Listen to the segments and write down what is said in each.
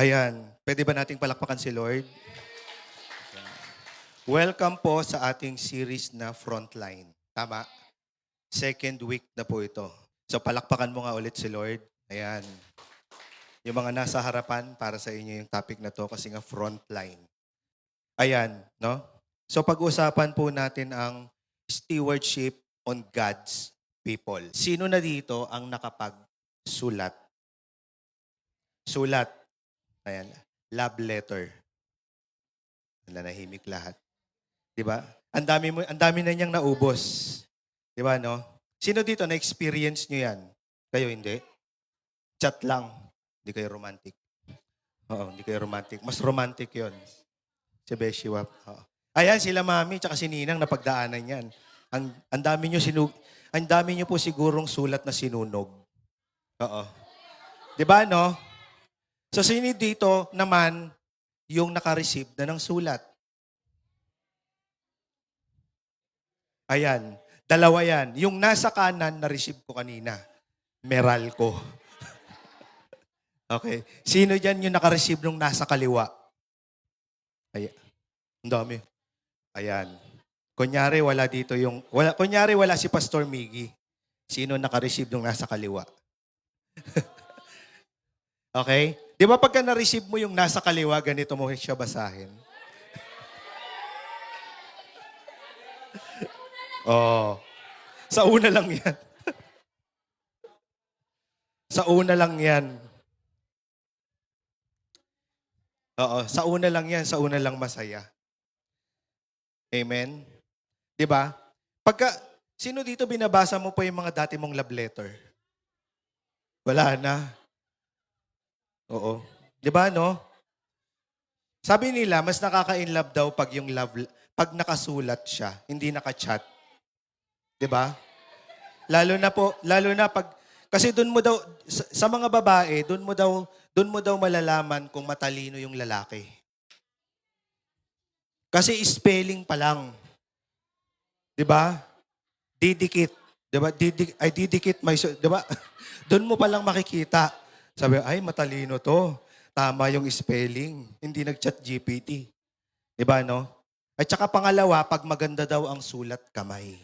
Ayan, pwede ba nating palakpakan si Lord? Welcome po sa ating series na Frontline. Tama? Second week na po ito. So palakpakan mo nga ulit si Lord. Ayan. Yung mga nasa harapan, para sa inyo yung topic na to kasi nga Frontline. Ayan, no? So pag-usapan po natin ang stewardship on God's people. Sino na dito ang nakapagsulat? Sulat. Ayan. Love letter. Nanahimik lahat. 'Di ba? Ang dami na niyang naubos. 'Di ba, no? Sino dito na-experience niyo 'yan? Kayo hindi? Chat lang. Hindi kayo romantic. Oo, hindi kayo romantic. Mas romantic 'yon. Si Beshi Wap. Oo. Ayan sila Mami tsaka si Ninang napagdaanan 'yan. Ang dami niyo ang dami niyo po sigurong sulat na sinunog. Oo. 'Di ba, no? So sino dito naman yung naka-receive na ng sulat? Ayan, dalawa yan. Yung nasa kanan, na-receive ko kanina. Meralco. Okay. Sino dyan yung naka-receive nung nasa kaliwa? Ay, ang dami. Ayan. Kunyari wala si Pastor Miggy. Sino naka-receive nung nasa kaliwa? Okay? Di ba pagka na-receive mo yung nasa kaliwa, ganito mo siya basahin? Oh. Sa una lang yan. Sa una lang yan. Oo, sa una lang yan, sa una lang masaya. Amen? 'Di ba? Sino dito binabasa mo pa yung mga dati mong love letter? Wala na. Oo. 'Di ba, no? Sabi nila, mas nakaka-inlove daw pag nakasulat siya, hindi naka-chat. 'Di ba? Lalo na pag, kasi doon mo daw, sa mga babae, doon mo daw malalaman kung matalino yung lalaki. Kasi spelling pa lang. 'Di ba? Didikit. 'Di ba? Didikit my soul. 'Di ba? Doon mo pa lang makikita. Sabi, ay matalino 'to. Tama yung spelling. Hindi nag-chat GPT. 'Di ba, no? At saka pangalawa, pag maganda daw ang sulat kamay.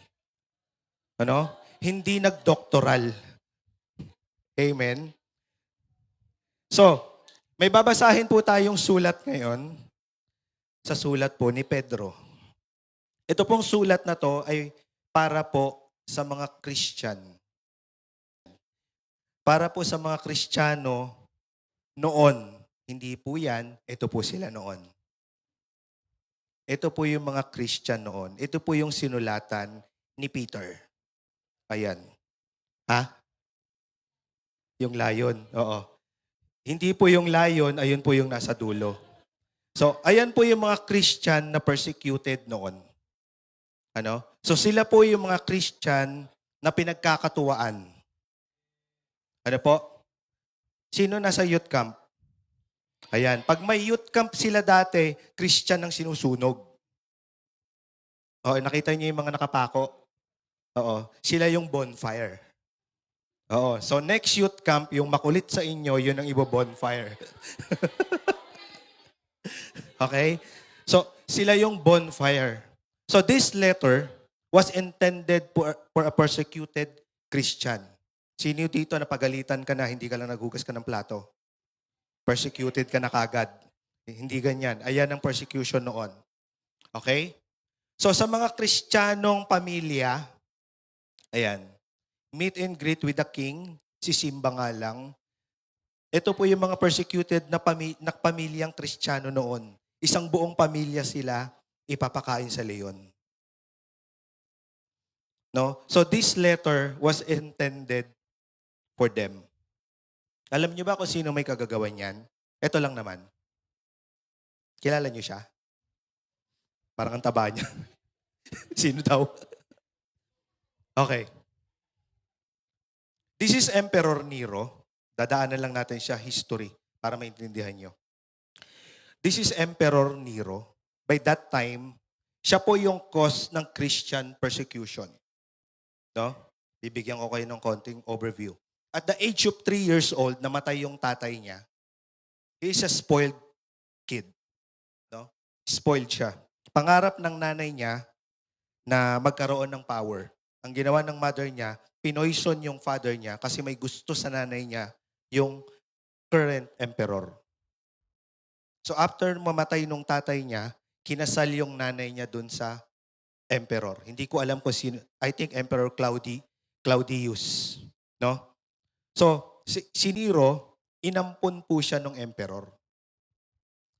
Ano? Hindi nagdoktoral. Amen. So, may babasahin po tayong sulat ngayon sa sulat po ni Pedro. Ito pong sulat na to ay para po sa mga Christian. Para po sa mga Kristiyano noon. Hindi po yan, ito po sila noon. Ito po yung mga Christian noon. Ito po yung sinulatan ni Peter. Ayan. Ha? Yung lion. Oo. Hindi po yung lion, ayun po yung nasa dulo. So, ayan po yung mga Christian na persecuted noon. Ano? So, sila po yung mga Christian na pinagkakatuwaan. Ano po? Sino nasa youth camp? Ayan. Pag may youth camp sila dati, Christian ang sinusunog. Oo, nakita niyo yung mga nakapako? Oo. Sila yung bonfire. Oo. So next youth camp, yung makulit sa inyo, yun ang ibo-bonfire. Okay? So, sila yung bonfire. So this letter was intended for a persecuted Christian. Sino dito na pagalitan ka na, hindi ka lang naghugas ka ng plato? Persecuted ka na kagad. Hindi ganyan. Ayan ang persecution noon. Okay? So sa mga Kristiyanong pamilya, ayan, meet and greet with the king, si Simba nga lang. Ito po yung mga persecuted na pamilyang Kristiyano noon. Isang buong pamilya sila ipapakain sa leon. No? So this letter was intended for them. Alam niyo ba kung sino may kagagawan yan? Ito lang naman. Kilala niyo siya? Parang ang taba niya. Sino daw? Okay. This is Emperor Nero. Dadaanan lang natin siya history para maintindihan nyo. This is Emperor Nero. By that time, siya po yung cause ng Christian persecution. No? Bibigyan ko kayo ng konting overview. At the age of 3 years old, namatay yung tatay niya. He is a spoiled kid. No? Spoiled siya. Pangarap ng nanay niya na magkaroon ng power. Ang ginawa ng mother niya, pinoison yung father niya kasi may gusto sa nanay niya yung current emperor. So after mamatay nung tatay niya, kinasal yung nanay niya dun sa emperor. Hindi ko alam kung sino. I think Emperor Claudius. No? So, si Nero, inampon po siya ng emperor.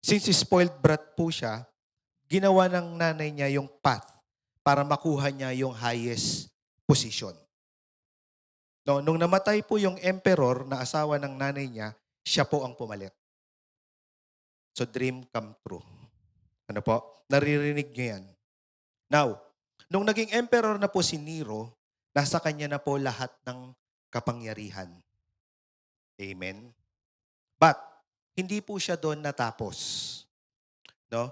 Since spoiled brat po siya, ginawa ng nanay niya yung path para makuha niya yung highest position. No, nung namatay po yung emperor na asawa ng nanay niya, siya po ang pumalit. So dream come true. Ano po? Naririnig niyo yan. Now, nung naging emperor na po si Nero, nasa kanya na po lahat ng kapangyarihan. Amen? But, hindi po siya doon natapos. No?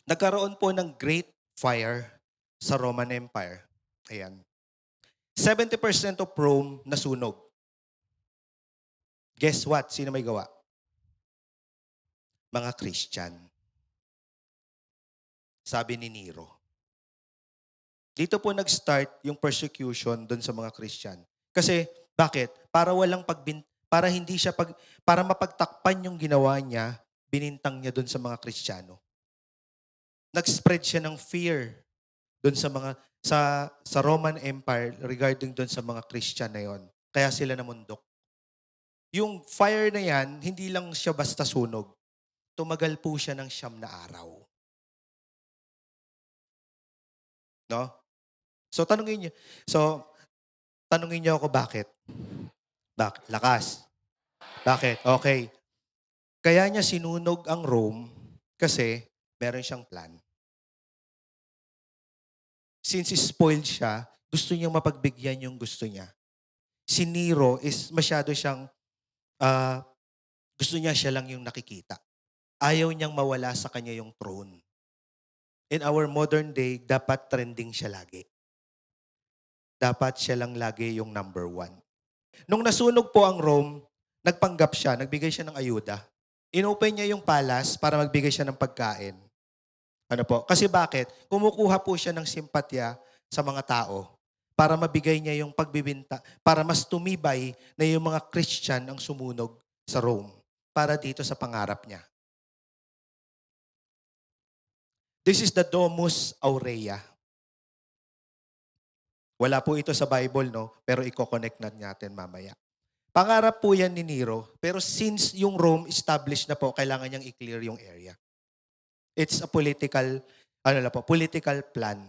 Nagkaroon po ng great fire sa Roman Empire. Ayan. 70% of Rome nasunog. Guess what? Sino may gawa? Mga Christian. Sabi ni Nero. Dito po nag-start yung persecution doon sa mga Christian. Kasi, bakit? Para hindi siya para mapagtakpan yung ginawa niya, binintang niya doon sa mga Kristiyano. Nag-spread siya ng fear doon sa Roman Empire regarding doon sa mga Christian na yon. Kaya sila namundok. Yung fire na yan, hindi lang siya basta sunog. Tumagal po siya ng 9 na araw. No? So tanungin niyo ako bakit? Lakas. Bakit? Okay. Kaya niya sinunog ang Rome kasi meron siyang plan. Since spoiled siya, gusto niyang mapagbigyan yung gusto niya. Si Nero is masyado siyang, ah, gusto niya siya lang yung nakikita. Ayaw niyang mawala sa kanya yung throne. In our modern day, dapat trending siya lagi. Dapat siya lang lagi yung number 1. Nung nasunog po ang Rome, nagpanggap siya, nagbigay siya ng ayuda. Inopen niya yung palace para magbigay siya ng pagkain. Ano po? Kasi bakit? Kumukuha po siya ng simpatya sa mga tao para mabigay niya yung pagbibinta, para mas tumibay na yung mga Christian ang sumunog sa Rome para dito sa pangarap niya. This is the Domus Aurea. Wala po ito sa Bible, no? Pero i-connect natin mamaya. Pangarap po yan ni Nero, pero since yung Rome established na po, kailangan niyang i-clear yung area. It's a political plan.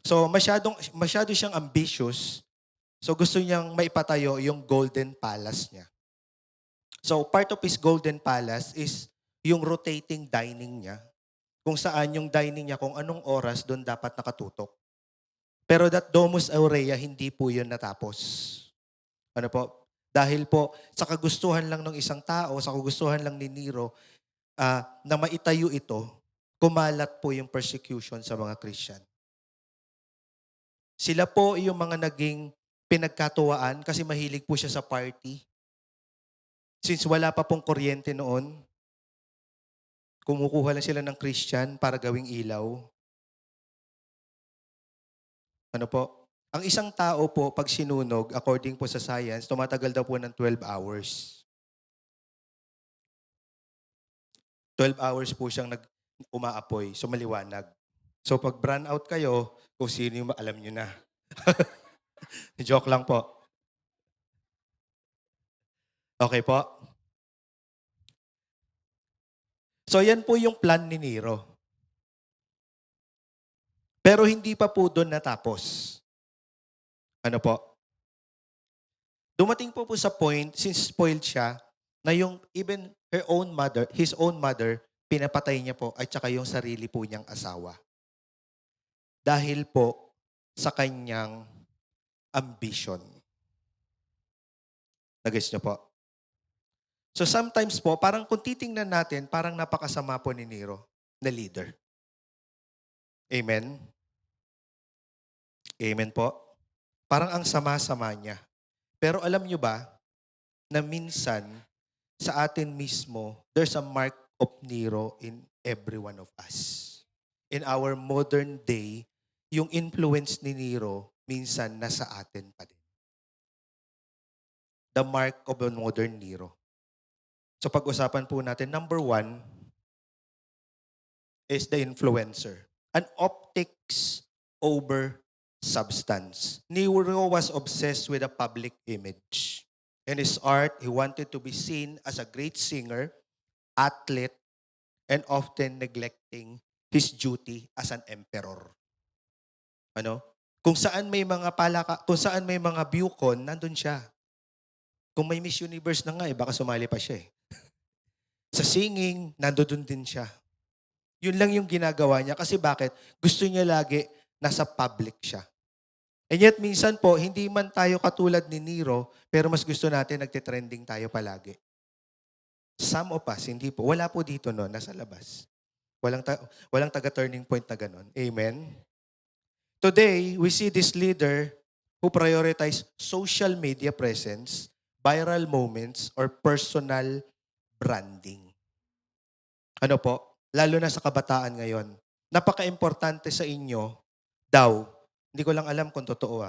So masyado siyang ambitious. So gusto niyang maipatayo yung Golden Palace niya. So part of his Golden Palace is yung rotating dining niya. Kung saan yung dining niya, kung anong oras doon dapat nakatutok. Pero that Domus Aurea, hindi po yun natapos. Ano po? Dahil po sa kagustuhan lang ng isang tao, sa kagustuhan lang ni Nero, na maitayo ito, kumalat po yung persecution sa mga Christian. Sila po yung mga naging pinagkatuwaan kasi mahilig po siya sa party. Since wala pa pong kuryente noon, kumukuha lang sila ng Christian para gawing ilaw. Ano po? Ang isang tao po, pag sinunog, according po sa science, tumatagal daw po ng 12 hours. 12 hours po siyang umaapoy, so maliwanag. So pag brand out kayo, kung sino yung alam nyo na. Joke lang po. Okay po? So yan po yung plan ni Nero. Pero hindi pa po doon natapos. Ano po? Dumating po sa point, since spoiled siya, na yung even his own mother, pinapatay niya po at saka yung sarili po niyang asawa. Dahil po sa kanyang ambition. Nag-gets niyo po? So sometimes po, parang kung titingnan natin, parang napakasama po ni Nero na leader. Amen? Amen po? Parang ang sama-sama niya. Pero alam niyo ba, na minsan, sa atin mismo, there's a mark of Nero in every one of us. In our modern day, yung influence ni Nero, minsan nasa atin pa din. The mark of a modern Nero. So pag-usapan po natin, number one is the influencer. An optics over substance. Nero was obsessed with a public image. In his art, he wanted to be seen as a great singer, athlete, and often neglecting his duty as an emperor. Ano? Kung saan may mga kung saan may mga viewcon, nandun siya. Kung may Miss Universe na nga, baka sumali pa siya eh. Sa singing, nandun din siya. Yun lang yung ginagawa niya. Kasi bakit? Gusto niya lagi nasa public siya. And yet, minsan po, hindi man tayo katulad ni Nero, pero mas gusto natin nagtitrending tayo palagi. Some of us, hindi po. Wala po dito no, nasa labas. Walang taga-turning point na ganun. Amen? Today, we see this leader who prioritize social media presence, viral moments, or personal branding. Ano po? Lalo na sa kabataan ngayon. Napaka-importante sa inyo daw, hindi ko lang alam kung totoo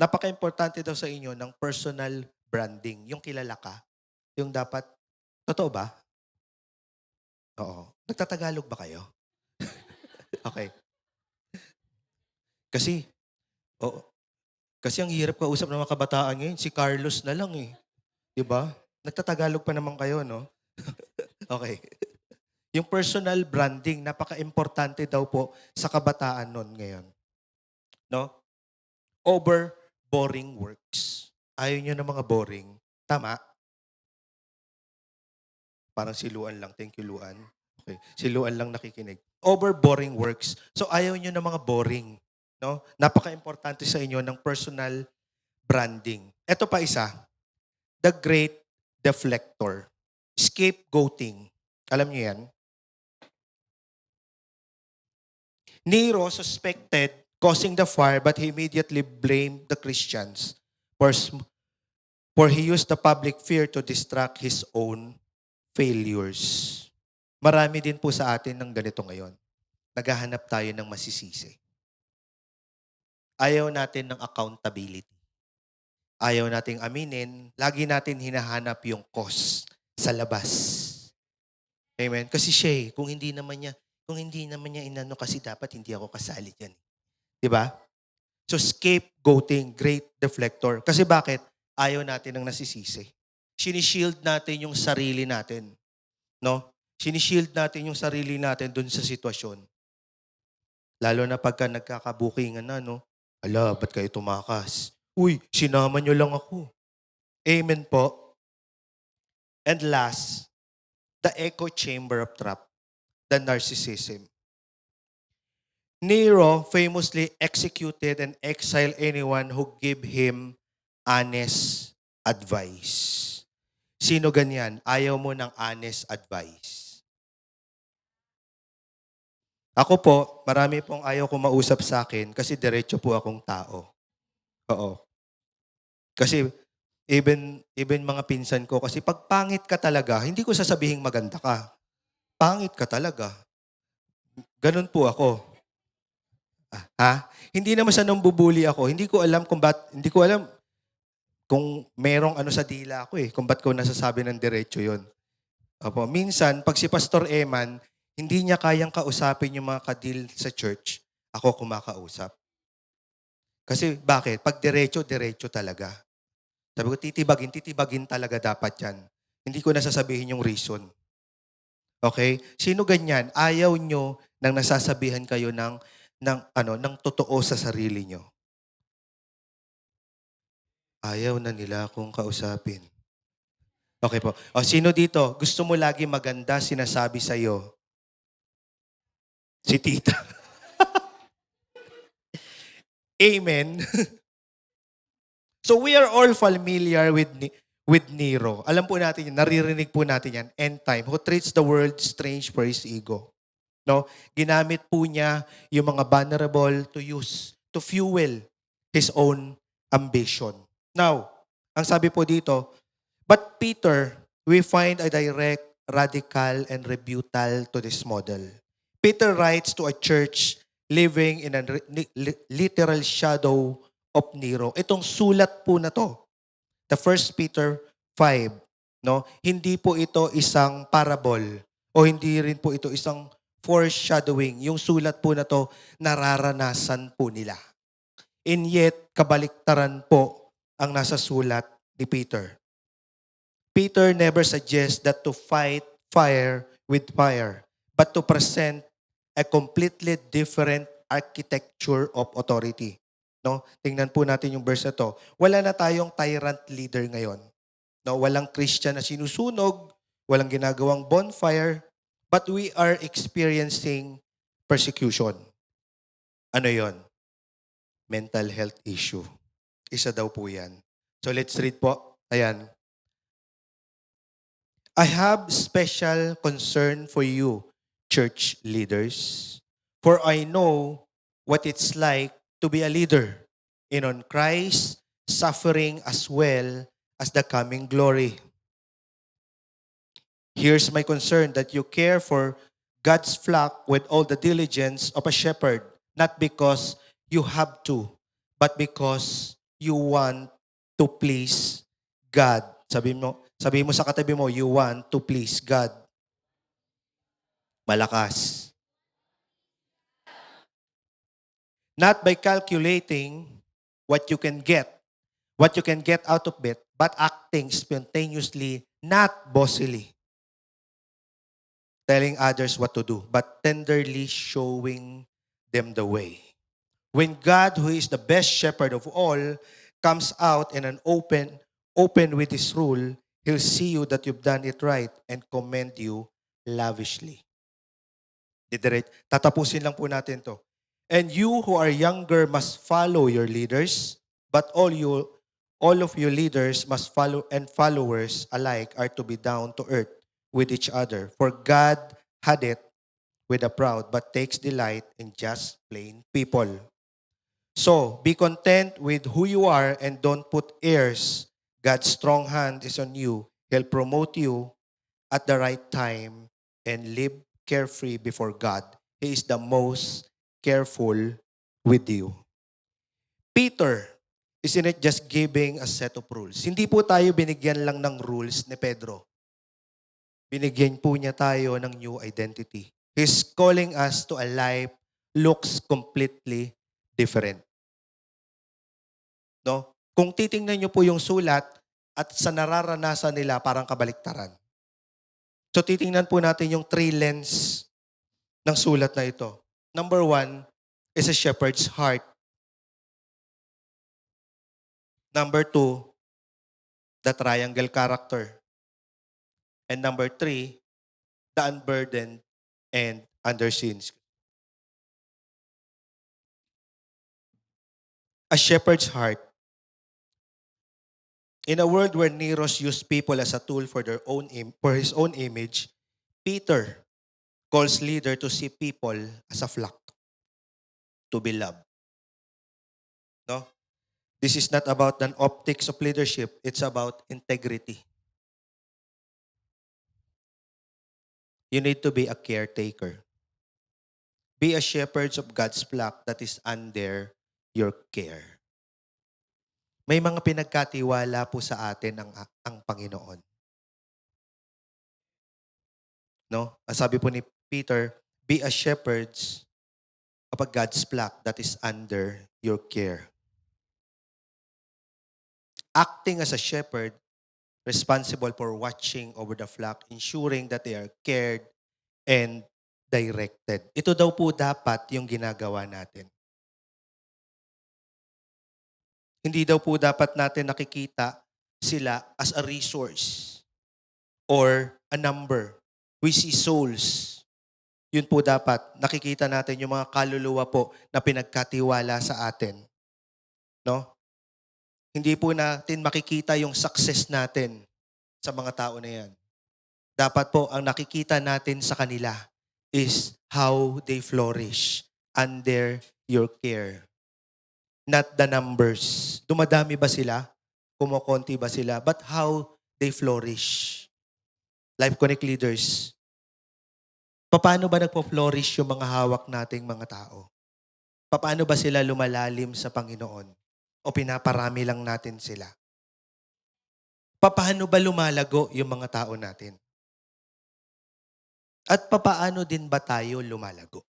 napaka-importante daw sa inyo ng personal branding. Yung kilala ka. Yung dapat, totoo ba? Oo. Nagtatagalog ba kayo? Okay. Kasi, oo. Kasi ang hirap kausap ng mga kabataan ngayon, si Carlos na lang eh. Diba? Nagtatagalog pa naman kayo, no? Okay. Yung personal branding, napaka-importante daw po sa kabataan nun ngayon. No? Over boring works. Ayaw nyo ng mga boring. Tama? Parang si Luan lang. Thank you, Luan. Okay. Si Luan lang nakikinig. Over boring works. So ayaw nyo ng mga boring. No? Napaka-importante sa inyo ng personal branding. Ito pa isa. The Great Deflector. Scapegoating. Alam niyo yan? Nero suspected causing the fire, but he immediately blamed the Christians for he used the public fear to distract his own failures. Marami din po sa atin ng ganito ngayon. Naghahanap tayo ng masisisi. Ayaw natin ng accountability. Ayaw nating aminin. Lagi natin hinahanap yung cause sa labas. Amen? Kasi siya kung hindi naman niya inano kasi dapat hindi ako kasali dyan. Diba? So scapegoating, great deflector. Kasi bakit? Ayaw natin ng nasisisi. Sinishield natin yung sarili natin. No? Sinishield natin yung sarili natin dun sa sitwasyon. Lalo na pagka nagkakabukingan na, no? Ala, ba't kayo tumakas? Uy, sinama nyo lang ako. Amen po. And last, the echo chamber of trap, the narcissism. Nero famously executed and exiled anyone who gave him honest advice. Sino ganyan? Ayaw mo ng honest advice. Ako po, marami pong ayaw ko mausap sa akin kasi diretso po akong tao. Oo. Kasi even mga pinsan ko, kasi pag pangit ka talaga, hindi ko sasabihin maganda ka. Pangit ka talaga. Ganun po ako. Hindi naman sa nang bubuli ako. Hindi ko alam kung merong ano sa dila ako kung ba't ko nasasabi ng diretso yon. Opo, minsan, pag si Pastor Eman, hindi niya kayang kausapin yung mga kadil sa church, ako kumakausap. Kasi bakit? Pag diretso talaga. Sabi ko, titibagin talaga dapat yan. Hindi ko nasasabihin yung reason. Okay? Sino ganyan? Ayaw nyo nang nasasabihan kayo ng totoo sa sarili nyo. Ayaw na nila akong kausapin. Okay po. O, sino dito? Gusto mo lagi maganda sinasabi sa'yo? Si tita. Amen. So we are all familiar with Nero. Alam po natin yan, naririnig po natin yan, end time, who treats the world strange for his ego. No? Ginamit po niya yung mga vulnerable to fuel his own ambition. Now, ang sabi po dito, but Peter we find a direct, radical, and rebuttal to this model. Peter writes to a church living in a literal shadow of Nero. Itong sulat po na to, the First Peter 5, no? Hindi po ito isang parable o hindi rin po ito isang foreshadowing. Yung sulat po na to, nararanasan po nila. And yet, kabaliktaran po ang nasa sulat ni Peter. Peter never suggests that to fight fire with fire, but to present a completely different architecture of authority. No? Tingnan po natin yung verse na to. Wala na tayong tyrant leader ngayon. No? Walang Christian na sinusunog, walang ginagawang bonfire, but we are experiencing persecution. Ano yon? Mental health issue. Isa daw po yan. So let's read po. Ayan. I have special concern for you, church leaders, for I know what it's like to be a leader in on Christ, suffering as well as the coming glory. Here's my concern that you care for God's flock with all the diligence of a shepherd, not because you have to, but because you want to please God. Sabi mo sa katabi mo, you want to please God. Malakas. Not by calculating what you can get out of it, but acting spontaneously, not bossily. Telling others what to do, but tenderly showing them the way. When God, who is the best shepherd of all, comes out in an open with his rule, he'll see you that you've done it right and commend you lavishly. Tatapusin lang po natin to. And you who are younger must follow your leaders, but all of you leaders must follow, and followers alike are to be down to earth with each other. For God had it with the proud, but takes delight in just plain people. So, be content with who you are and don't put airs. God's strong hand is on you. He'll promote you at the right time and live carefree before God. He is the most careful with you. Peter, isn't it just giving a set of rules? Hindi po tayo binigyan lang ng rules ni Pedro. Binigyan po niya tayo ng new identity. He's calling us to a life looks completely different. No? Kung titingnan niyo po yung sulat at sa nararanasan nila parang kabaliktaran. So titingnan po natin yung three lens ng sulat na ito. Number 1 is a shepherd's heart. Number 2, the triangle character. And number 3, the unburdened and underseen. A shepherd's heart. In a world where Neros used people as a tool for his own image, Peter calls leader to see people as a flock, to be loved. No? This is not about an optics of leadership. It's about integrity. You need to be a caretaker. Be a shepherd of God's flock that is under your care. May mga pinagkatiwala po sa atin ang Panginoon. No? Ang sabi po ni Peter, be a shepherd of God's flock that is under your care. Acting as a shepherd, responsible for watching over the flock, ensuring that they are cared and directed. Ito daw po dapat yung ginagawa natin. Hindi daw po dapat natin nakikita sila as a resource or a number. We see souls. Yun po dapat. Nakikita natin yung mga kaluluwa po na pinagkatiwala sa atin. No? Hindi po natin makikita yung success natin sa mga tao na yan. Dapat po, ang nakikita natin sa kanila is how they flourish under your care. Not the numbers. Dumadami ba sila? Kumukonti ba sila? But how they flourish. Life Connect leaders, paano ba nagpo-flourish yung mga hawak nating mga tao? Paano ba sila lumalalim sa Panginoon? O pinaparami lang natin sila? Paano ba lumalago yung mga tao natin? At papaano din ba tayo lumalago?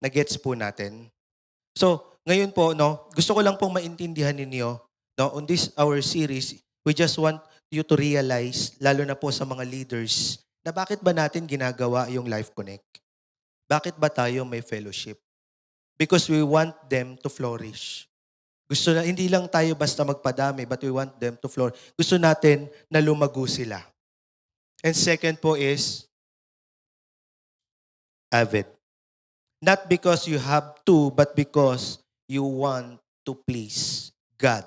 Nagets po natin? So, ngayon po, no, gusto ko lang pong maintindihan ninyo, no, on this our series, we just want you to realize, lalo na po sa mga leaders, na bakit ba natin ginagawa yung Life Connect? Bakit ba tayo may fellowship? Because we want them to flourish. Gusto na, hindi lang tayo basta magpadami, but we want them to flourish. Gusto natin na lumago sila. And second po is, avid. Not because you have to, but because you want to please God.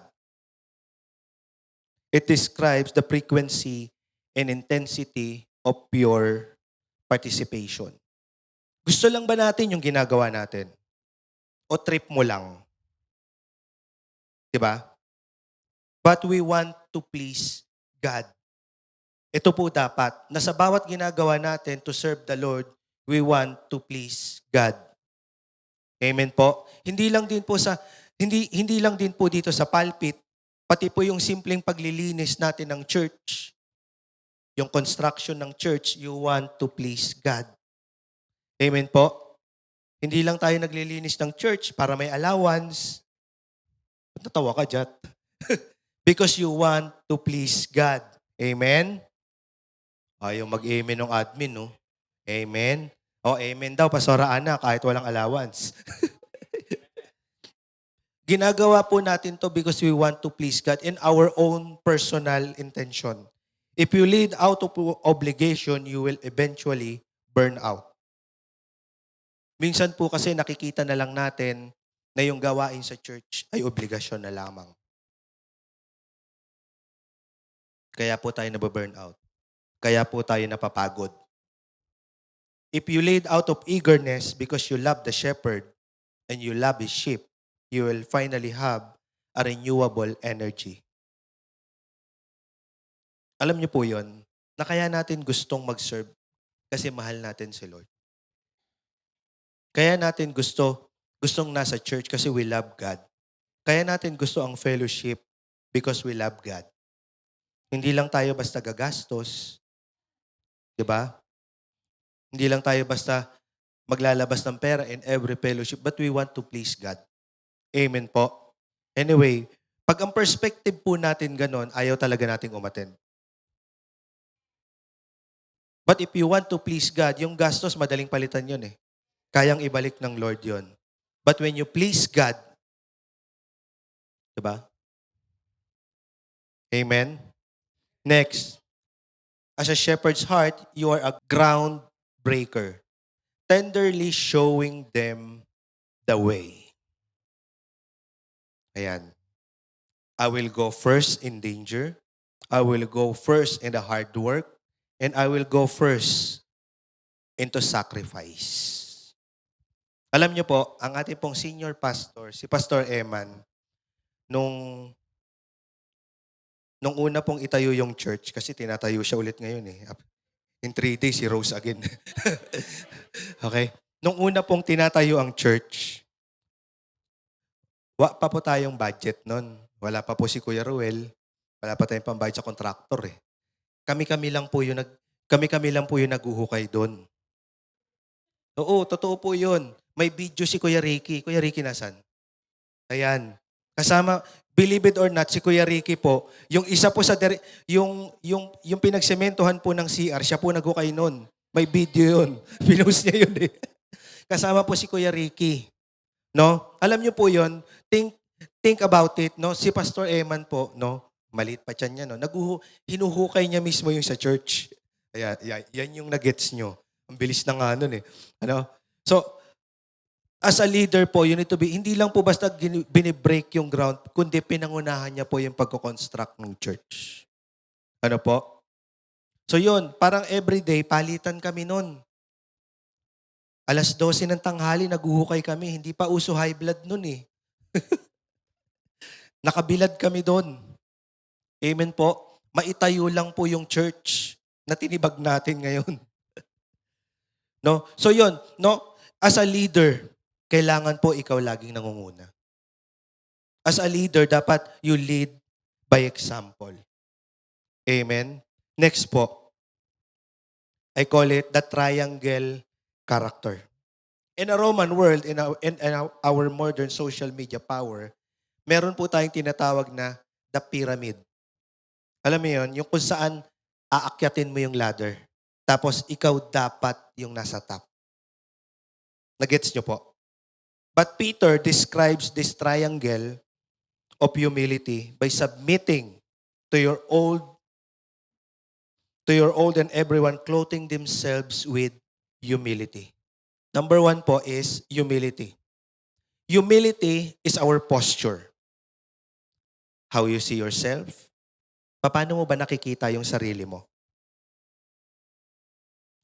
It describes the frequency and intensity of your participation. Gusto lang ba natin yung ginagawa natin? O trip mo lang? Diba? But we want to please God. Ito po dapat, na sa bawat ginagawa natin to serve the Lord, we want to please God. Amen po. Hindi lang din po dito sa pulpit, pati po yung simpleng paglilinis natin ng church, yung construction ng church, you want to please God. Amen po. Hindi lang tayo naglilinis ng church para may allowance. Ba't natawa ka, Jat? Because you want to please God. Amen? Ayaw mag-amen ng admin, no? Amen? Amen daw, Pastora Ana, kahit walang allowance. Ginagawa po natin to because we want to please God in our own personal intention. If you lead out of obligation, you will eventually burn out. Minsan po kasi nakikita na lang natin na yung gawain sa church ay obligasyon na lamang. Kaya po tayo nababurn out. Kaya po tayo napapagod. If you lead out of eagerness because you love the shepherd and you love his sheep, you will finally have a renewable energy. Alam niyo po yun, na kaya natin gustong mag-serve kasi mahal natin si Lord. Kaya natin gustong nasa church kasi we love God. Kaya natin gusto ang fellowship because we love God. Hindi lang tayo basta gagastos, di ba? Hindi lang tayo basta maglalabas ng pera in every fellowship, but we want to please God. Amen po. Anyway, pag ang perspective po natin ganon, ayaw talaga nating umattend. But if you want to please God, yung gastos, madaling palitan yun eh. Kayang ibalik ng Lord yun. But when you please God, diba? Amen? Next, as a shepherd's heart, you are a ground breaker, tenderly showing them the way. Ayan. I will go first in danger. I will go first in the hard work. And I will go first into sacrifice. Alam niyo po, ang ating pong senior pastor, si Pastor Eman, nung una pong itayo yung church, kasi tinatayo siya ulit ngayon eh. In 3 days, he rose again. Okay? Nung una pong tinatayo ang church, pa po tayong budget nun. Wala pa po si Kuya Ruel. Wala pa tayong pambayad sa contractor eh. Kami-kami lang po yung naguhukay doon. Oo, totoo po yun. May video si Kuya Ricky. Kuya Ricky nasan? Ayan. Kasama, believe it or not, si Kuya Ricky po, yung isa po sa, yung pinagsementohan po ng CR, siya po naghukay nun. May video yun. Pinost niya yun eh. Kasama po si Kuya Ricky. No? Alam niyo po yun, think about it, no? Si Pastor Eman po, no? Maliit pa tiyan niya, no? Hinuhukay niya mismo yung sa church. Ayan, yan yung nagets nyo. Ang bilis na nga nun eh. Ano? So, as a leader po, you need to be, hindi lang po basta binibreak yung ground, kundi pinangunahan niya po yung pagko-construct ng church. Ano po? So yun, parang everyday, palitan kami nun. 12:00 ng tanghali, naguhukay kami. Hindi pa uso high blood nun eh. Nakabilad kami doon. Amen po. Maitayo lang po yung church. na tinibag natin ngayon. No? So yon, no? As a leader, kailangan po ikaw laging nangunguna. As a leader, dapat you lead by example. Amen? Next po, I call it the triangle character. In a Roman world, in our modern social media power, meron po tayong tinatawag na the pyramid. Alam mo yun, yung kung saan aakyatin mo yung ladder. Tapos ikaw dapat yung nasa top. Nagets nyo po? But Peter describes this triangle of humility by submitting to your old and everyone clothing themselves with humility. Number 1 po is humility. Humility is our posture. How you see yourself. Paano mo ba nakikita yung sarili mo?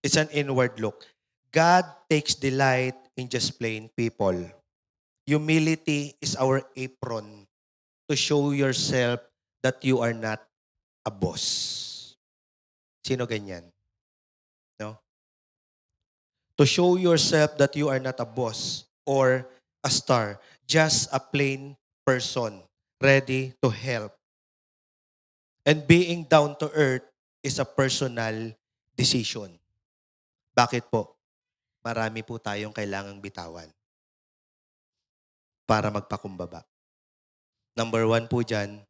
It's an inward look. God takes delight in just plain people. Humility is our apron to show yourself that you are not a boss. Sino ganyan? No? To show yourself that you are not a boss or a star, just a plain person ready to help. And being down to earth is a personal decision. Bakit po? Marami po tayong kailangang bitawan para magpakumbaba. Number 1 po dyan,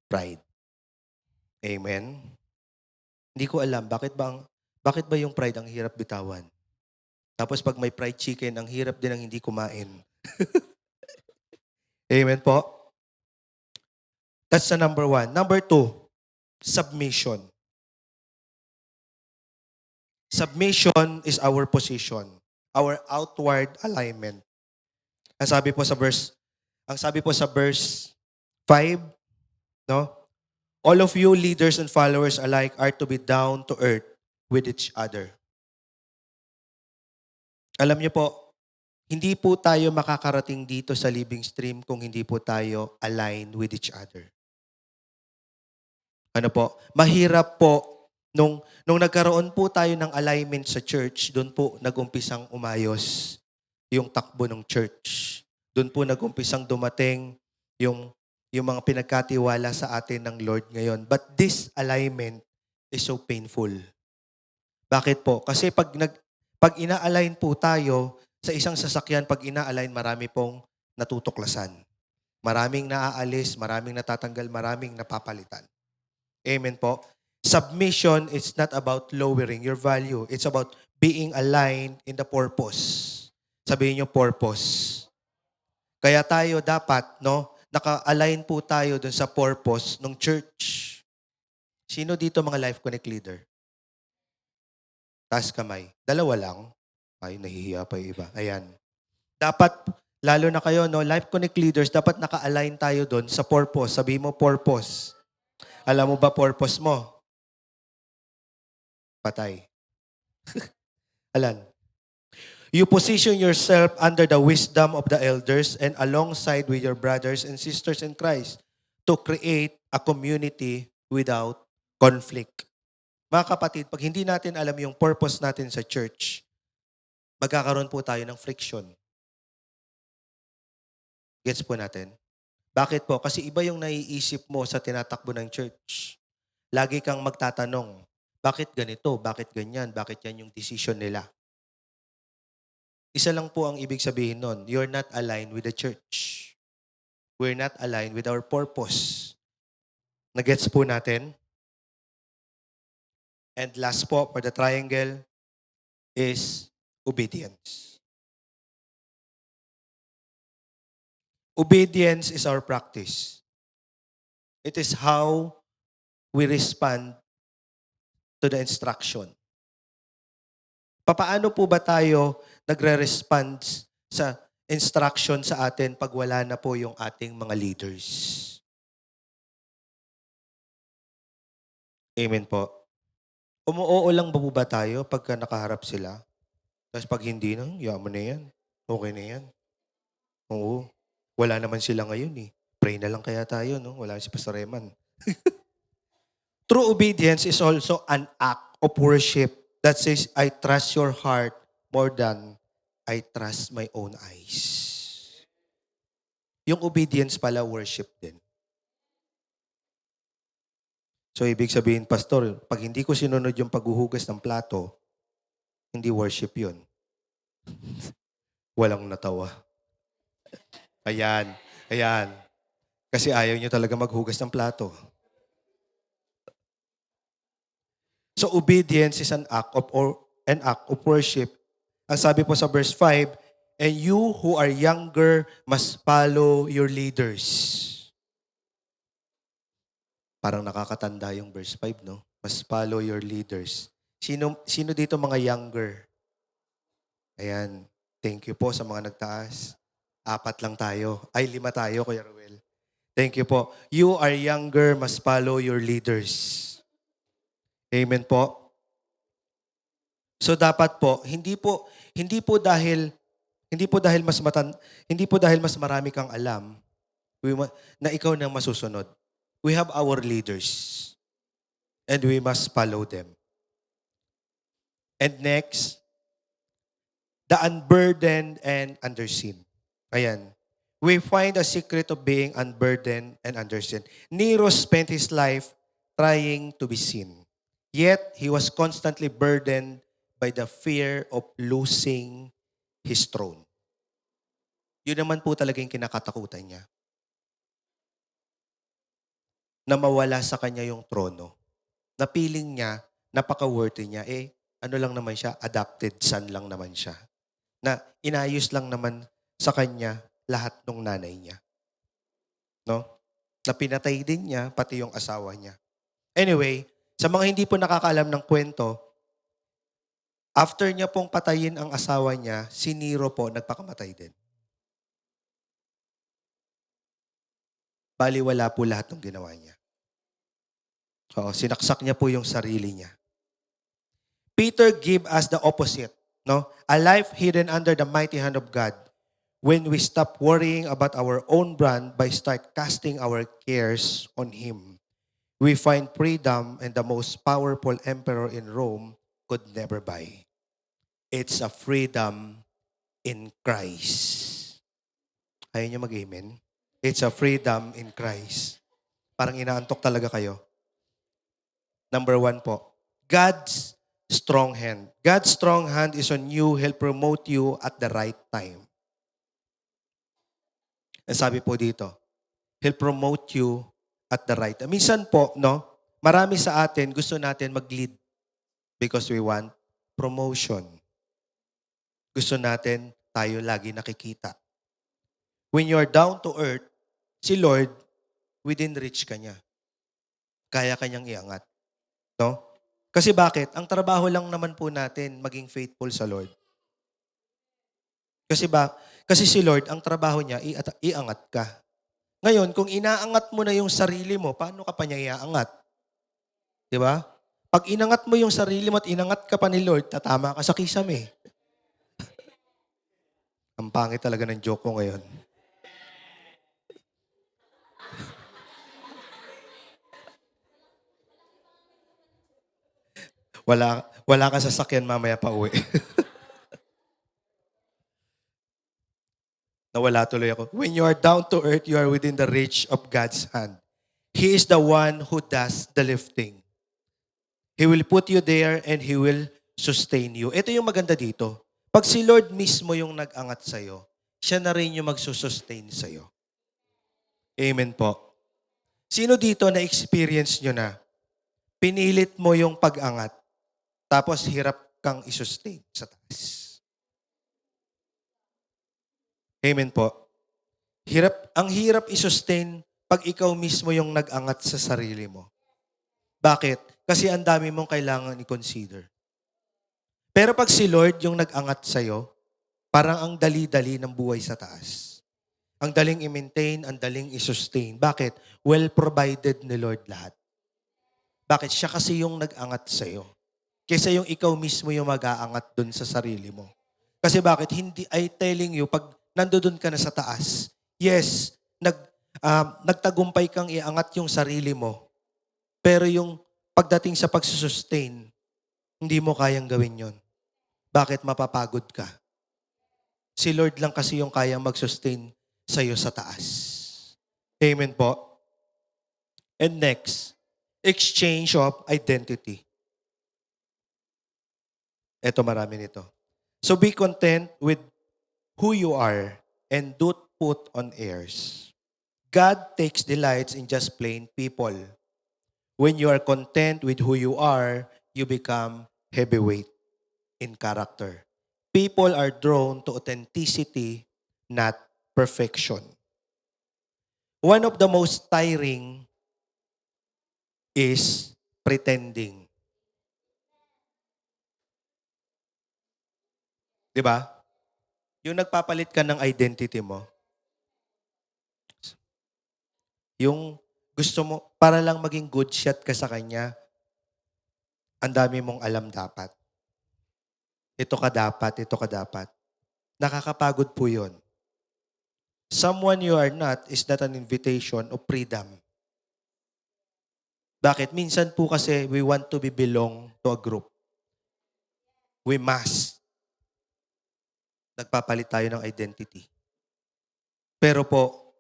pride. Amen? Hindi ko alam, bakit ba yung pride ang hirap bitawan? Tapos pag may fried chicken, ang hirap din ang hindi kumain. Amen po? That's the number 1. Number 2, submission. Submission is our position, our outward alignment. Ang sabi po sa verse 5, no? All of you leaders and followers alike are to be down to earth with each other. Alam niyo po, hindi po tayo makakarating dito sa Living Stream kung hindi po tayo aligned with each other. Ano po? Mahirap po nung nagkaroon po tayo ng alignment sa church, doon po nagumpisang umayos yung takbo ng church. Doon po nagumpisang dumating yung mga pinagkatiwala sa atin ng Lord ngayon. But this alignment is so painful. Bakit po? Kasi pag ina-align po tayo sa isang sasakyan, pag ina-align, marami pong natutuklasan. Maraming naaalis, maraming natatanggal, maraming napapalitan. Amen po. Submission is not about lowering your value. It's about being aligned in the purpose. Sabihin niyo purpose. Kaya tayo dapat, no, naka-align po tayo dun sa purpose ng church. Sino dito mga Life Connect leader? Taas kamay. 2 lang. Ay, nahihiya pa yung iba. Ayan. Dapat, lalo na kayo, no, Life Connect leaders, dapat naka-align tayo dun sa purpose. Sabihin mo purpose. Alam mo ba purpose mo? Patay. Alan. You position yourself under the wisdom of the elders and alongside with your brothers and sisters in Christ to create a community without conflict. Mga kapatid, pag hindi natin alam yung purpose natin sa church, magkakaroon po tayo ng friction. Gets po natin? Bakit po? Kasi iba yung naiisip mo sa tinatakbo ng church. Lagi kang magtatanong, bakit ganito? Bakit ganyan? Bakit yan yung decision nila? Isa lang po ang ibig sabihin nun. You're not aligned with the church. We're not aligned with our purpose. Nagets po natin? And last po, for the triangle, is obedience. Obedience is our practice. It is how we respond to the instruction. Papaano po ba tayo nagre-respond sa instruction sa atin pag wala na po yung ating mga leaders? Amen po. Umuoo lang ba po ba tayo pagka nakaharap sila? Tapos pag hindi na, yaman na yan. Okay na yan. Oo. Wala naman sila ngayon eh. Pray na lang kaya tayo, no? Wala si Pastor Eman. True obedience is also an act of worship that says, I trust your heart more than I trust my own eyes. Yung obedience pala, worship din. So, ibig sabihin, Pastor, pag hindi ko sinunod yung paghuhugas ng plato, hindi worship yun. Walang natawa. Ayan, ayan. Kasi ayaw nyo talaga maghugas ng plato. So, obedience is an act of worship. Ang sabi po sa verse 5, and you who are younger must follow your leaders. Parang nakakatanda yung verse 5, no? Must follow your leaders. Sino dito mga younger? Ayan. Thank you po sa mga nagtaas. 4 lang tayo. Ay, 5 tayo, Kuya Ruel. Thank you po. You are younger, must follow your leaders. Amen po. So dapat po, hindi po dahil mas marami kang alam na ikaw nang masusunod. We have our leaders and we must follow them. And next, the unburdened and underseen. Ayan. We find a secret of being unburdened and underseen. Nero spent his life trying to be seen. Yet, he was constantly burdened by the fear of losing his throne. Yun naman po talaga yung kinakatakutan niya. Na mawala sa kanya yung trono. Na feeling niya, napaka-worthy niya. Ano lang naman siya, adopted son lang naman siya. Na inayos lang naman sa kanya lahat ng nanay niya. No? Na pinatay din niya, pati yung asawa niya. Anyway, sa mga hindi po nakakaalam ng kwento, after niya pong patayin ang asawa niya, si Nero po nagpakamatay din. Baliwala po lahat ng ginawa niya. So, sinaksak niya po yung sarili niya. Peter gave us the opposite. No? A life hidden under the mighty hand of God. When we stop worrying about our own brand by start casting our cares on Him, we find freedom and the most powerful emperor in Rome could never buy. It's a freedom in Christ. Ayaw niyo mag-amen? It's a freedom in Christ. Parang inaantok talaga kayo. Number 1 po, God's strong hand. God's strong hand is on you. He'll promote you at the right time. Ang sabi po dito, He'll promote you at the right time. Minsan po, no, marami sa atin gusto natin mag-lead because we want promotion. Gusto natin tayo lagi nakikita. When you're down to earth, si Lord, within reach ka niya. Kaya kanyang iangat. No? Kasi bakit? Ang trabaho lang naman po natin maging faithful sa Lord. Kasi si Lord, ang trabaho niya, iangat ka. Ngayon, kung inaangat mo na yung sarili mo, paano ka pa niya iaangat? Di ba? Pag inangat mo yung sarili mo at inangat ka pa ni Lord, tatama ka sa kisame. Ang pangit talaga ng joke ko ngayon. Wala kang sasakyan mamaya pa uwi. Nawala tuloy ako. When you are down to earth, you are within the reach of God's hand. He is the one who does the lifting. He will put you there and He will sustain you. Ito yung maganda dito. Pag si Lord mismo yung nag-angat sa'yo, siya na rin yung magsusustain sa'yo. Amen po. Sino dito na experience nyo na pinilit mo yung pag-angat tapos hirap kang isustain sa taas? Amen po. Ang hirap isustain pag ikaw mismo yung nag-angat sa sarili mo. Bakit? Kasi ang dami mong kailangan i-consider. Pero pag si Lord yung nag-angat sa'yo, parang ang dali-dali ng buhay sa taas. Ang daling i-maintain, ang daling i-sustain. Bakit? Well provided ni Lord lahat. Bakit? Siya kasi yung nag-angat sa'yo. Kaysa yung ikaw mismo yung mag-aangat dun sa sarili mo. Kasi bakit? I telling you, pag nandoon ka na sa taas, yes, nagtagumpay kang iangat yung sarili mo. Pero yung pagdating sa pagsusustain, hindi mo kayang gawin yon. Bakit? Mapapagod ka. Si Lord lang kasi yung kayang mag-sustain sa'yo sa taas. Amen po. And next, exchange of identity. Ito, marami nito. So be content with who you are and don't put on airs. God takes delights in just plain people. When you are content with who you are, you become heavyweight in character. People are drawn to authenticity, not perfection. One of the most tiring is pretending. Di ba? Yung nagpapalit ka ng identity mo, yung gusto mo, para lang maging good shot ka sa kanya, ang dami mong alam dapat. Ito ka dapat, ito ka dapat. Nakakapagod po yun. Someone you are not is not an invitation of freedom. Bakit? Minsan po kasi we want to be belong to a group. We must. Nagpapalit tayo ng identity. Pero po,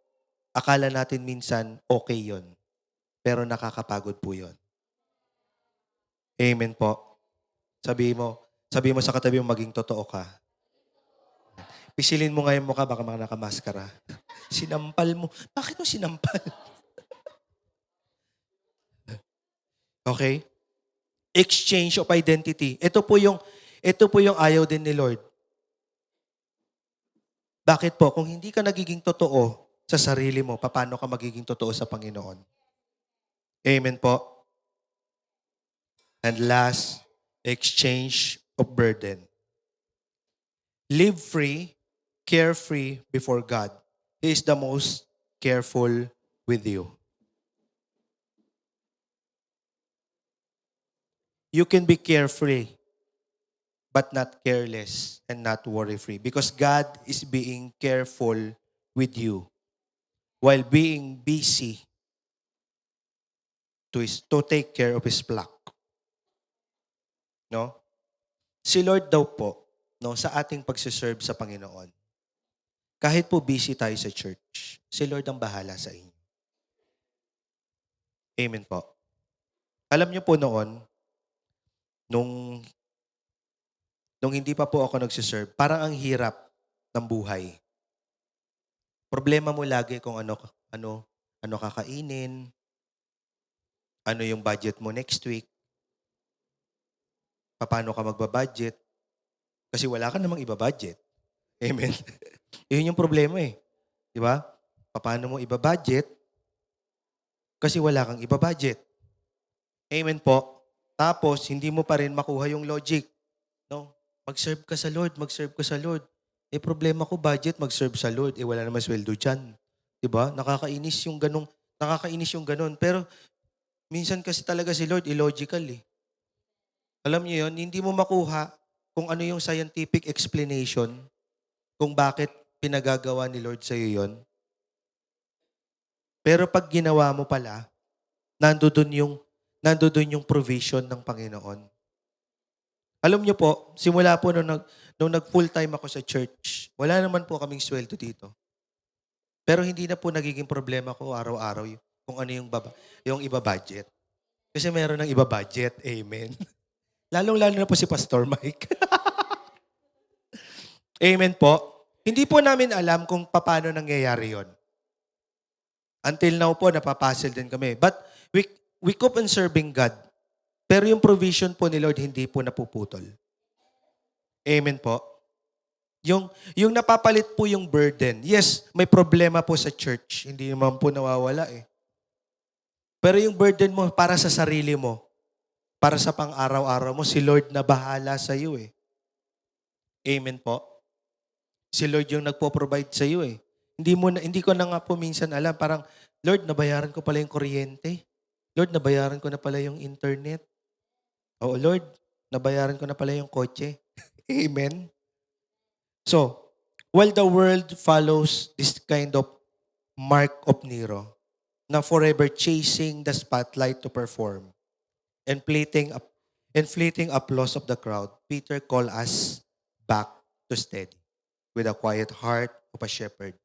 akala natin minsan okay yon. Pero nakakapagod po yon. Amen po. Sabi mo sa katabi mo, maging totoo ka. Pisilin mo nga yung mukha, baka mga nakamaskara. Sinampal mo. Bakit mo sinampal? Okay? Exchange of identity. Ito po yung ayaw din ni Lord. Bakit po? Kung hindi ka nagiging totoo sa sarili mo, paano ka magiging totoo sa Panginoon? Amen po. And last, exchange of burden. Live free, carefree before God. He is the most careful with you. You can be carefree, but not careless and not worry-free. Because God is being careful with you while being busy to take care of His flock. No? Si Lord daw po, no, sa ating pagsiserve sa Panginoon, kahit po busy tayo sa church, si Lord ang bahala sa inyo. Amen po. Alam niyo po noon, nung hindi pa po ako nagsiserve, parang ang hirap ng buhay. Problema mo lagi kung ano kakainin, ano yung budget mo next week, paano ka magbabudget, kasi wala ka namang iba-budget. Amen. Yun yung problema eh. Di ba? Paano mo iba-budget, kasi wala kang iba-budget. Amen po. Tapos, hindi mo pa rin makuha yung logic. No? Mag-serve ka sa Lord, mag-serve ka sa Lord. Eh, problema ko, budget, mag-serve sa Lord. Eh, wala naman sweldo dyan. Diba? Nakakainis yung ganun. Pero, minsan kasi talaga si Lord, illogical eh. Alam niyo yun, hindi mo makuha kung ano yung scientific explanation kung bakit pinagagawa ni Lord sa'yo yun. Pero pag ginawa mo pala, nandoon yung provision ng Panginoon. Alam niyo po, simula po nung nag-full-time ako sa church, wala naman po kaming sweldo dito. Pero hindi na po nagiging problema ko araw-araw kung ano yung iba-budget. Kasi meron ng iba-budget. Amen. Lalong-lalo na po si Pastor Mike. Amen po. Hindi po namin alam kung paano nangyayari yon. Until now po, napapuzzle din kami. But we keep on serving God. Pero yung provision po ni Lord, hindi po napuputol. Amen po. Yung napapalit po yung burden. Yes, may problema po sa church. Hindi naman po nawawala eh. Pero yung burden mo para sa sarili mo, para sa pang-araw-araw mo, si Lord na bahala sa iyo eh. Amen po. Si Lord yung nagpo-provide sa iyo eh. Hindi ko na nga po minsan alam, parang, Lord, nabayaran ko pala yung kuryente. Lord, nabayaran ko na pala yung internet. Oh, Lord, nabayaran ko na pala yung kotse. Amen. So, while the world follows this kind of Mark of Nero, na forever chasing the spotlight to perform, and fleeting applause of the crowd, Peter called us back to steady with a quiet heart of a shepherd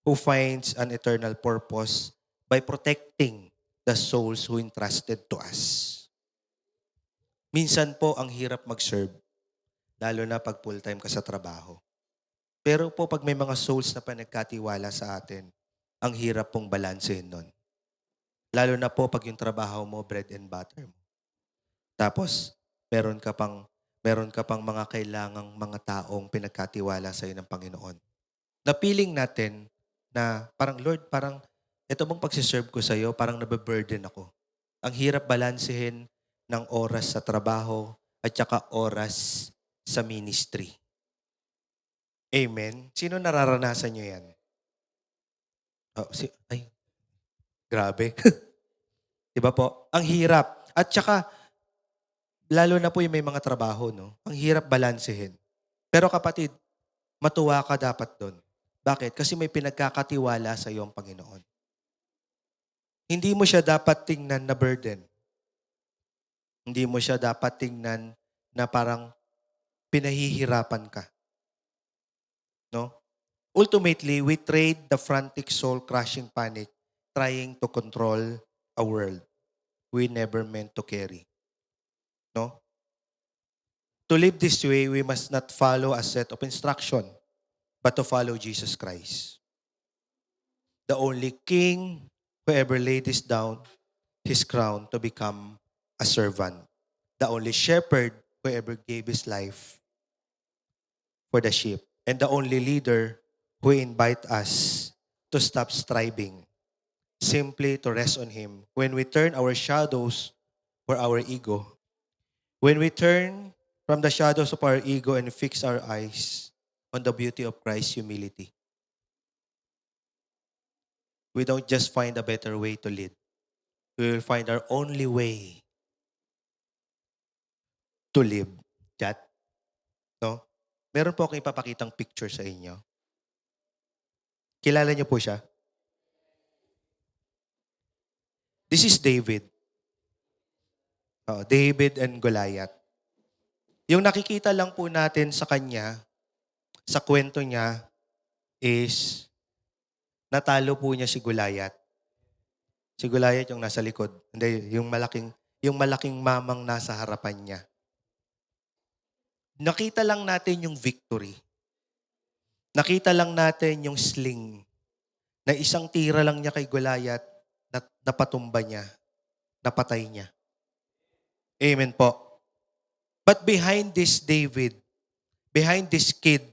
who finds an eternal purpose by protecting the souls who entrusted to us. Minsan po ang hirap mag-serve, lalo na pag full-time ka sa trabaho. Pero po pag may mga souls na pinagkatiwala sa atin, ang hirap pong balansehin nun. Lalo na po pag yung trabaho mo, bread and butter mo. Tapos, meron ka pang mga kailangang mga taong pinagkatiwala sa ng Panginoon. Napiling natin na parang, Lord, parang ito mong pagsiserve ko sa iyo, parang nababurden ako. Ang hirap balansehin ng oras sa trabaho at saka oras sa ministry. Amen? Sino nararanasan nyo yan? Ay, grabe. Diba po? Ang hirap. At saka, lalo na po yung may mga trabaho, no? Ang hirap balansehin. Pero kapatid, matuwa ka dapat doon. Bakit? Kasi may pinagkakatiwala sa iyo ang Panginoon. Hindi mo siya dapat tingnan na burden. Hindi mo siya dapat tingnan na parang pinahihirapan ka. No? Ultimately, we trade the frantic soul-crushing panic trying to control a world we never meant to carry. No? To live this way, we must not follow a set of instruction, but to follow Jesus Christ. The only king who ever laid this down, his crown to become a servant. The only shepherd who ever gave his life for the sheep. And the only leader who invite us to stop striving, simply to rest on him. When we turn our shadows for our ego, when we turn from the shadows of our ego and fix our eyes on the beauty of Christ's humility, we don't just find a better way to lead. We will find our only way to live. Chat? No? Meron po akong ipapakitang picture sa inyo. Kilala niyo po siya? This is David. David and Goliath. Yung nakikita lang po natin sa kanya, sa kwento niya, is natalo po niya si Goliath. Si Goliath yung nasa likod. Hindi, yung malaking mamang nasa harapan niya. Nakita lang natin yung victory. Nakita lang natin yung sling na isang tira lang niya kay Goliath na napatumba niya, napatay niya. Amen po. But behind this David, behind this kid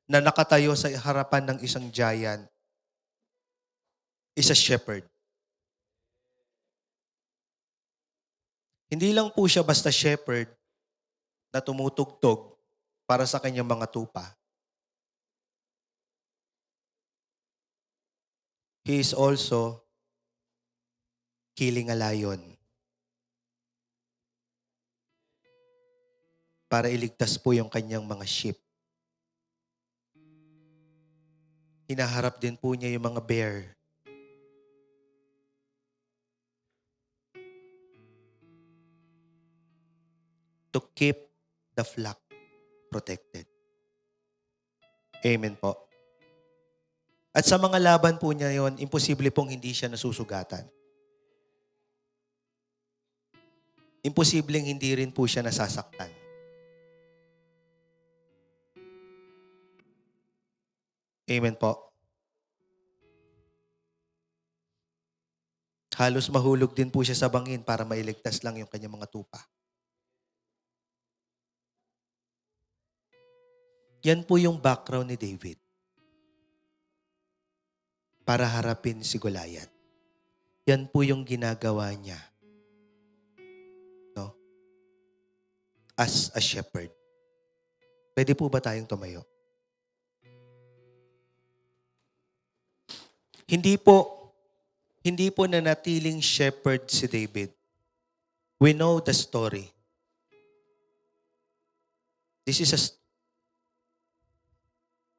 na nakatayo sa harapan ng isang giant, is a shepherd. Hindi lang po siya basta shepherd na tumutugtog para sa kanyang mga tupa. He is also killing a lion para iligtas po yung kanyang mga sheep. Hinaharap din po niya yung mga bear. To keep the flock protected. Amen po. At sa mga laban po niya yon, imposible pong hindi siya nasusugatan. Imposibleng hindi rin po siya nasasaktan. Amen po. Halos mahulog din po siya sa bangin para mailigtas lang yung kanyang mga tupa. Yan po yung background ni David para harapin si Goliath. Yan po yung ginagawa niya, no? As a shepherd. Pwede po ba tayong tumayo? Hindi po nanatiling shepherd si David. We know the story.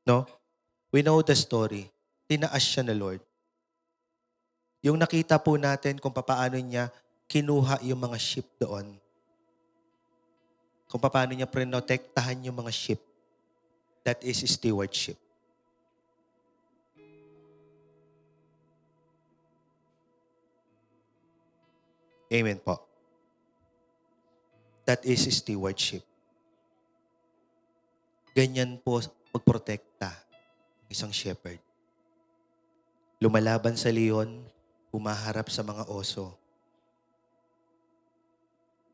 No? We know the story. Tinaas siya na Lord. Yung nakita po natin kung paano niya kinuha yung mga sheep doon. Kung paano niya prinotektahan yung mga sheep. That is stewardship. Amen po. That is stewardship. Ganyan po magprotekta isang shepherd. Lumalaban sa leon, humaharap sa mga oso,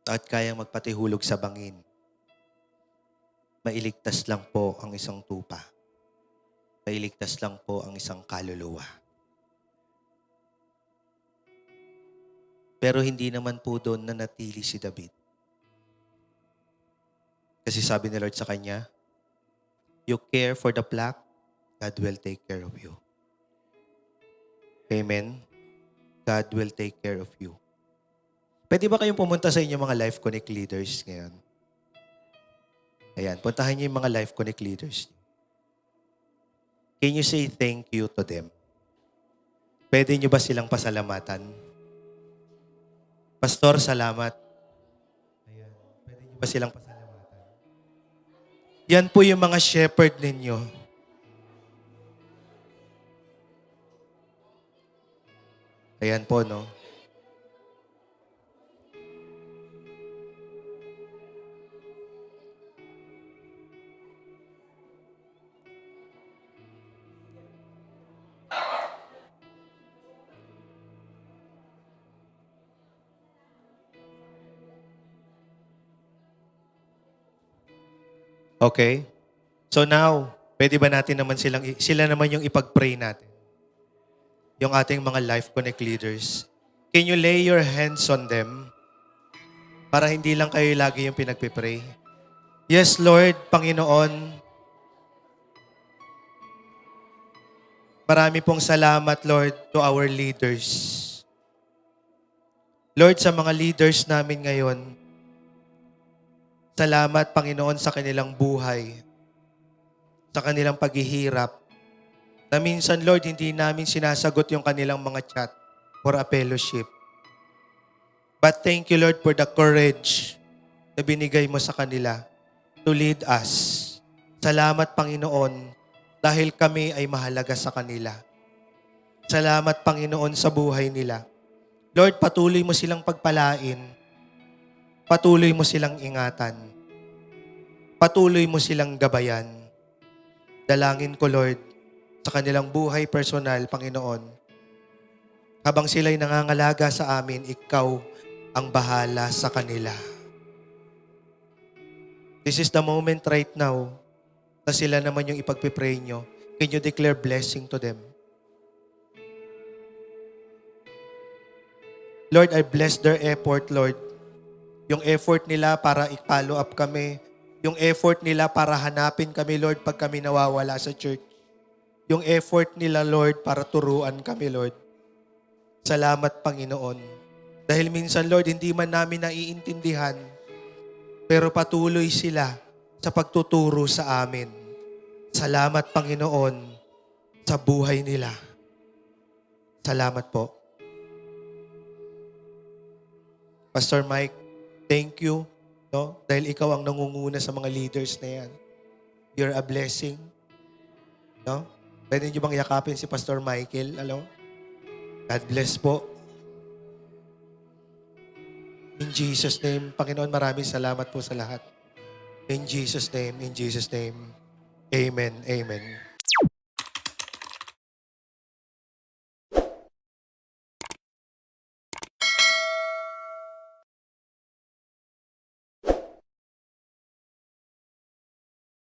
at kayang magpatihulog sa bangin. Mailigtas lang po ang isang tupa. Mailigtas lang po ang isang kaluluwa. Pero hindi naman po doon nanatili si David. Kasi sabi ni Lord sa kanya, you care for the flock, God will take care of you. Amen? God will take care of you. Pwede ba kayong pumunta sa inyong mga Life Connect leaders ngayon? Ayan, puntahan niyo yung mga Life Connect leaders. Can you say thank you to them? Pwede niyo ba silang pasalamatan? Pastor, salamat. Ayan, pwede niyo ba silang pasalamatan? Yan po yung mga shepherd ninyo. Ayan po, no? Okay? So now, pwede ba natin naman sila naman yung ipag-pray natin? Yung ating mga Life Connect leaders. Can you lay your hands on them para hindi lang kayo lagi yung pinagpipray? Yes, Lord, Panginoon, marami pong salamat, Lord, to our leaders. Lord, sa mga leaders namin ngayon, salamat, Panginoon, sa kanilang buhay, sa kanilang paghihirap, na minsan, Lord, hindi namin sinasagot yung kanilang mga chat for a fellowship. But thank you, Lord, for the courage na binigay mo sa kanila to lead us. Salamat, Panginoon, dahil kami ay mahalaga sa kanila. Salamat, Panginoon, sa buhay nila. Lord, patuloy mo silang pagpalain. Patuloy mo silang ingatan. Patuloy mo silang gabayan. Dalangin ko, Lord, sa kanilang buhay personal, Panginoon, habang sila'y nangangalaga sa amin, ikaw ang bahala sa kanila. This is the moment right now na sila naman yung ipagpipray nyo. Can you declare blessing to them? Lord, I bless their effort, Lord. Yung effort nila para i-follow up kami. Yung effort nila para hanapin kami, Lord, pag kami nawawala sa church. Yung effort nila, Lord, para turuan kami, Lord. Salamat, Panginoon. Dahil minsan, Lord, hindi man namin naiintindihan, pero patuloy sila sa pagtuturo sa amin. Salamat, Panginoon, sa buhay nila. Salamat po. Pastor Mike, thank you, no? Dahil ikaw ang nangunguna sa mga leaders na yan. You're a blessing. No? Pwede niyo bang yakapin si Pastor Michael? Hello? God bless po. In Jesus' name, Panginoon, maraming salamat po sa lahat. In Jesus' name, Amen, Amen.